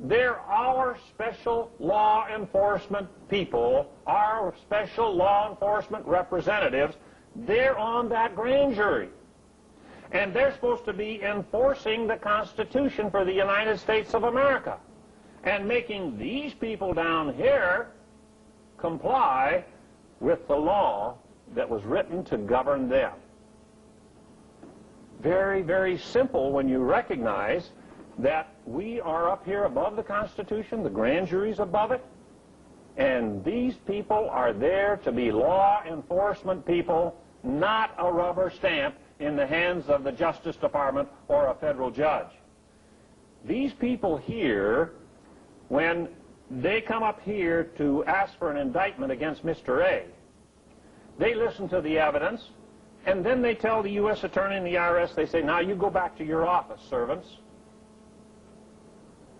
They're our special law enforcement people, our special law enforcement representatives. They're on that grand jury. And they're supposed to be enforcing the Constitution for the United States of America and making these people down here comply with the law that was written to govern them. Very, very simple when you recognize that we are up here above the Constitution, the grand jury's above it, and these people are there to be law enforcement people, not a rubber stamp in the hands of the Justice Department or a federal judge. These people here, when they come up here to ask for an indictment against Mr. A, they listen to the evidence, and then they tell the U.S. Attorney and the IRS, they say, now you go back to your office, servants.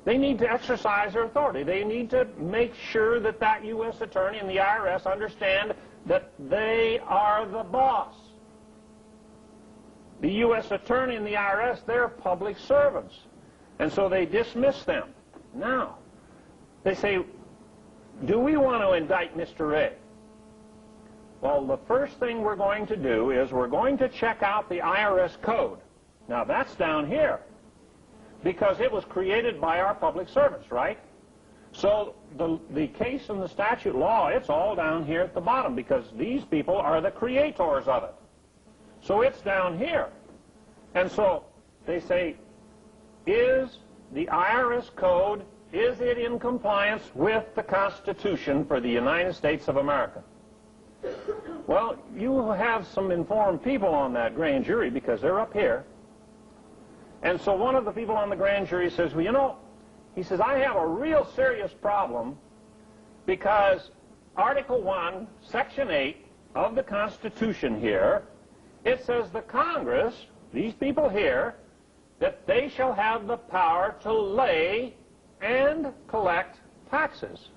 They need to exercise their authority. They need to make sure that that U.S. Attorney and the IRS understand that they are the boss. The U.S. Attorney and the IRS, they're public servants. And so they dismiss them. Now, they say, do we want to indict Mr. A? Well, the first thing we're going to do is we're going to check out the IRS code. Now, that's down here because it was created by our public servants, right? So the case in the statute law, it's all down here at the bottom because these people are the creators of it. So it's down here. And so they say, is the IRS code, is it in compliance with the Constitution for the United States of America? Well, you have some informed people on that grand jury because they're up here. And so one of the people on the grand jury says, well, you know, he says, I have a real serious problem because Article 1, Section 8 of the Constitution here, it says the Congress, these people here, that they shall have the power to lay and collect taxes.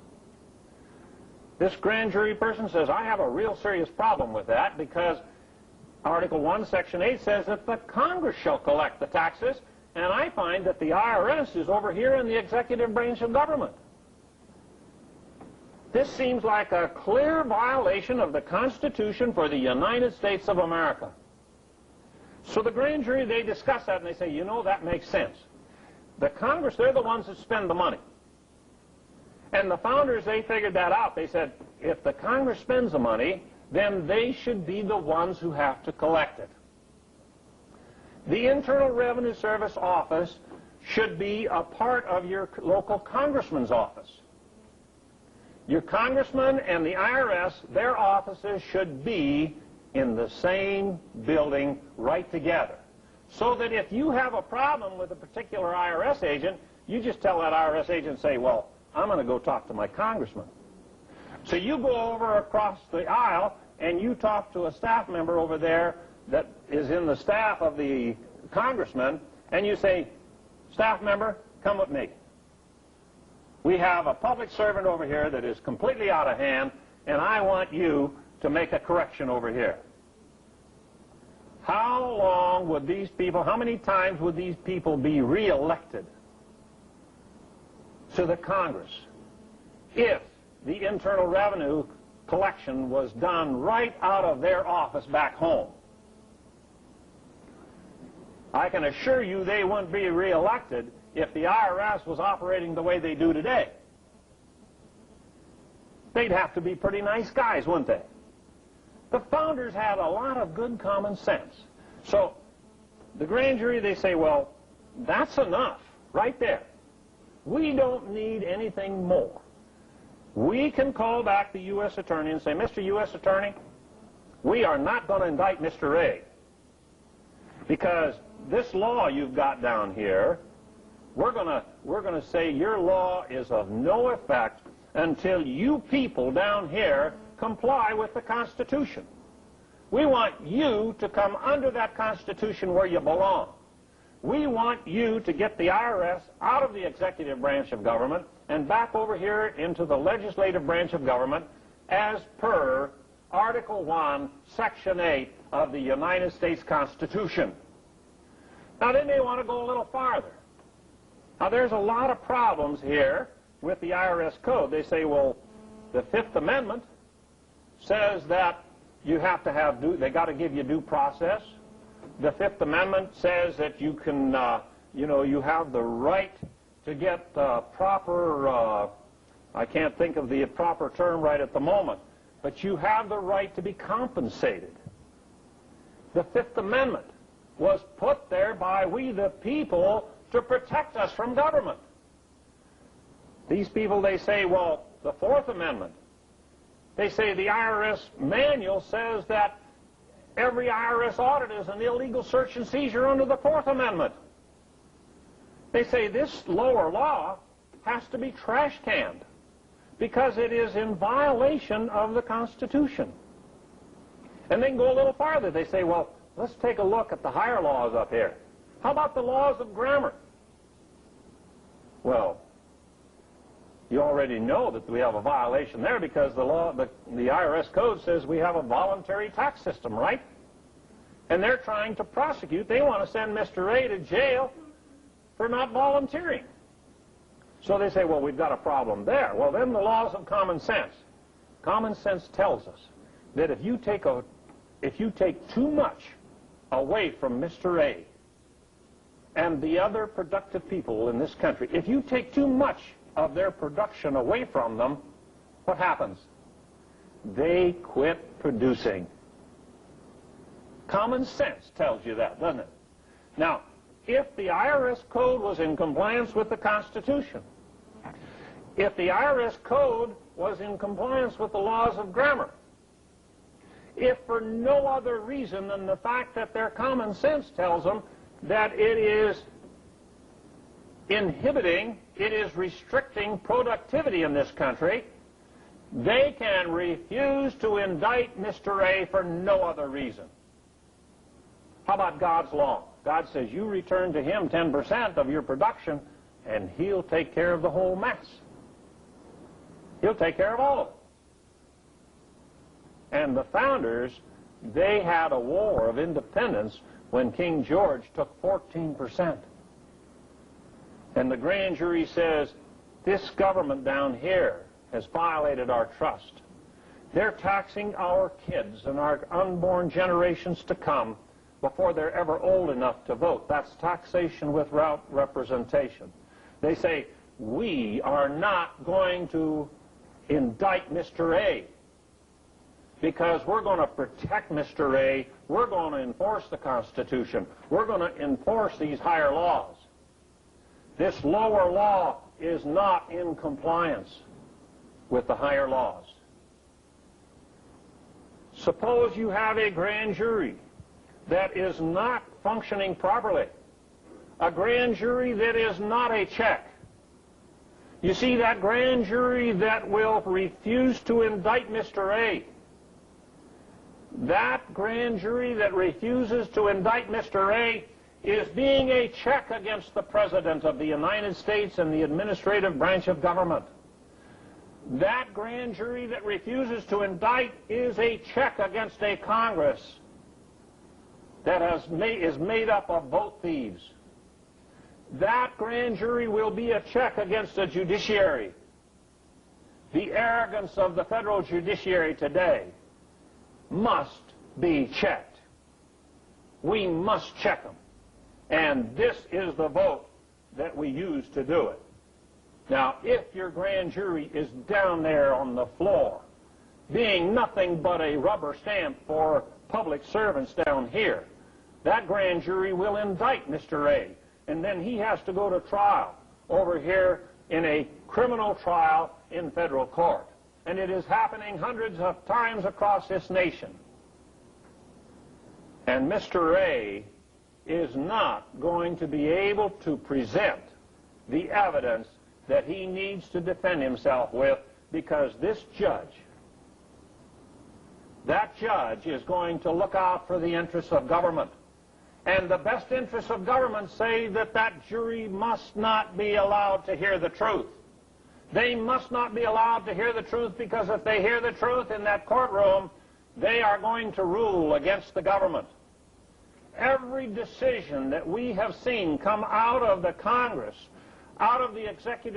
This grand jury person says, I have a real serious problem with that because Article 1, Section 8 says that the Congress shall collect the taxes, and I find that the IRS is over here in the executive branch of government. This seems like a clear violation of the Constitution for the United States of America. So the grand jury, they discuss that and they say, you know, that makes sense. The Congress, they're the ones that spend the money. And the founders, they figured that out. They said, if the Congress spends the money, then they should be the ones who have to collect it. The Internal Revenue Service office should be a part of your local congressman's office. Your congressman and the IRS, their offices should be in the same building right together. So that if you have a problem with a particular IRS agent, you just tell that IRS agent, say, well, I'm going to go talk to my congressman. So you go over across the aisle and you talk to a staff member over there that is in the staff of the congressman, and you say, staff member, come with me. We have a public servant over here that is completely out of hand, and I want you to make a correction over here. How long would these people, how many times would these people be re-elected to the Congress if the Internal Revenue collection was done right out of their office back home? I can assure you they wouldn't be re-elected if the IRS was operating the way they do today. They'd have to be pretty nice guys, wouldn't they? The founders had a lot of good common sense. So the grand jury, they say, well, that's enough right there. We don't need anything more. We can call back the U.S. Attorney and say, Mr. U.S. Attorney, we are not going to indict Mr. A because this law you've got down here, we're going to say your law is of no effect until you people down here comply with the Constitution. We want you to come under that Constitution where you belong. We want you to get the IRS out of the executive branch of government and back over here into the legislative branch of government as per Article 1, Section 8 of the United States Constitution. Now, they may want to go a little farther. Now, there's a lot of problems here with the IRS code. They say, well, the Fifth Amendment says that you have to have they got to give you due process. The Fifth Amendment says that you can, you have the right to get proper, I can't think of the proper term right at the moment, but you have the right to be compensated. The Fifth Amendment was put there by we the people to protect us from government. These people, they say, well, the Fourth Amendment, they say the IRS manual says that every IRS audit is an illegal search and seizure under the Fourth Amendment. They say this lower law has to be trash canned because it is in violation of the Constitution. And they can go a little farther. They say, well, let's take a look at the higher laws up here. How about the laws of grammar? Well, you already know that we have a violation there because the IRS code says we have a voluntary tax system, right? And they're trying to prosecute. They want to send Mr. A to jail for not volunteering. So they say, well, we've got a problem there. Well, then the laws of common sense. Common sense tells us that if you take too much away from Mr. A and the other productive people in this country, if you take too much of their production away from them, what happens? They quit producing. Common sense tells you that, doesn't it? Now, if the IRS code was in compliance with the Constitution, if the IRS code was in compliance with the laws of grammar, if for no other reason than the fact that their common sense tells them that it is inhibiting, it is restricting productivity in this country, they can refuse to indict Mr. A for no other reason. How about God's law? God says you return to him 10% of your production and he'll take care of the whole mess. He'll take care of all of it. And the founders, they had a war of independence when King George took 14%. And the grand jury says, this government down here has violated our trust. They're taxing our kids and our unborn generations to come before they're ever old enough to vote. That's taxation without representation. They say, we are not going to indict Mr. A because we're going to protect Mr. A. We're going to enforce the Constitution. We're going to enforce these higher laws. This lower law is not in compliance with the higher laws. Suppose you have a grand jury that is not functioning properly, a grand jury that is not a check. You see, that grand jury that will refuse to indict Mr. A, that grand jury that refuses to indict Mr. A is being a check against the President of the United States and the administrative branch of government. That grand jury that refuses to indict is a check against a Congress that is made up of vote thieves. That grand jury will be a check against the judiciary. The arrogance of the federal judiciary today must be checked. We must check them. And this is the vote that we use to do it. Now, if your grand jury is down there on the floor, being nothing but a rubber stamp for public servants down here, that grand jury will indict Mr. A, and then he has to go to trial over here in a criminal trial in federal court. And it is happening hundreds of times across this nation. And Mr. A is not going to be able to present the evidence that he needs to defend himself with, because this judge, that judge is going to look out for the interests of government. And the best interests of government say that that jury must not be allowed to hear the truth. They must not be allowed to hear the truth, because if they hear the truth in that courtroom, they are going to rule against the government. Every decision that we have seen come out of the Congress out of the executive